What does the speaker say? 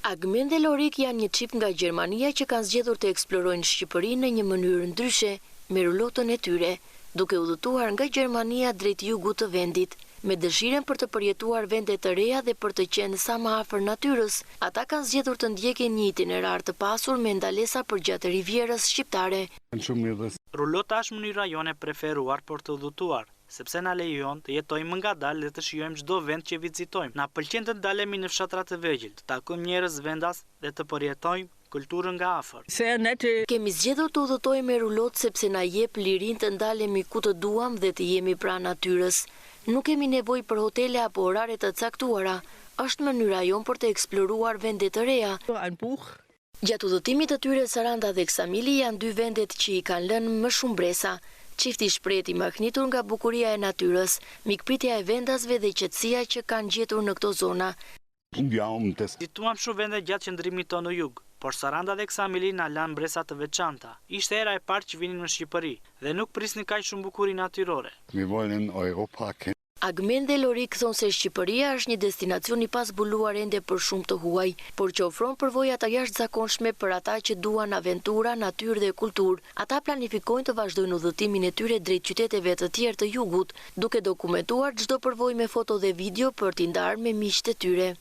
Agmen dhe Lorik janë një çift nga Gjermania që kanë zgjedhur të eksplorojnë Shqipërinë në një mënyrë ndryshe me rulotën e tyre, duke udhëtuar nga Gjermania drejt jugut të vendit. Me dëshirën për të përjetuar vende të reja dhe për të qenë sa më afër natyrës, ata kanë zgjedhur të ndjekin një itinerar të pasur me ndalesa përgjatë rivierës shqiptare. Rulota është mënyra jone preferuar për të udhëtuar, sepse na lejon të jetojmë ngadalë dhe të shijojmë çdo vend që vizitojmë. Na pëlqen të dalemi në fshatra të vegjël, të takojmë njerëz vendas dhe të përjetojmë kulturën nga afër. Kemi zgjedhur të udhëtojmë me rulot sepse na jep lirinë të ndalemi ku të duam dhe të jemi pranë natyrës. Nuk kemi nevojë për hotele apo orare të caktuara. Është mënyra jonë për të eksploruar vende të reja. Gjatë udhëtimit të tyre, Saranda dhe Ksamili janë dy vendet që i kanë lënë më shumë bresa. Çifti shpreh i mahnitur nga bukuria e natyrës, mikpritja e vendasve dhe qetësia që kanë gjetur në këto zona. Vizituam shumë vende gjatë qëndrimit tonë në jug, por Saranda dhe Ksamili na lanë bresa të veçanta. Ishte era e parë që vinin në Shqipëri dhe nuk prisnin kaq shumë bukuri natyrore. Agmen dhe Lorik thonë se Shqipëria është një destinacion i pazbuluar ende për shumë të huaj, por që ofron përvoja të jashtëzakonshme për ata që duan aventura, natyrë dhe kulturë. Ata planifikojnë të vazhdojnë udhëtimin e tyre drejt qyteteve të tjerë të jugut, duke dokumentuar çdo përvojë me foto dhe video për t'i ndarë me miqtë e tyre.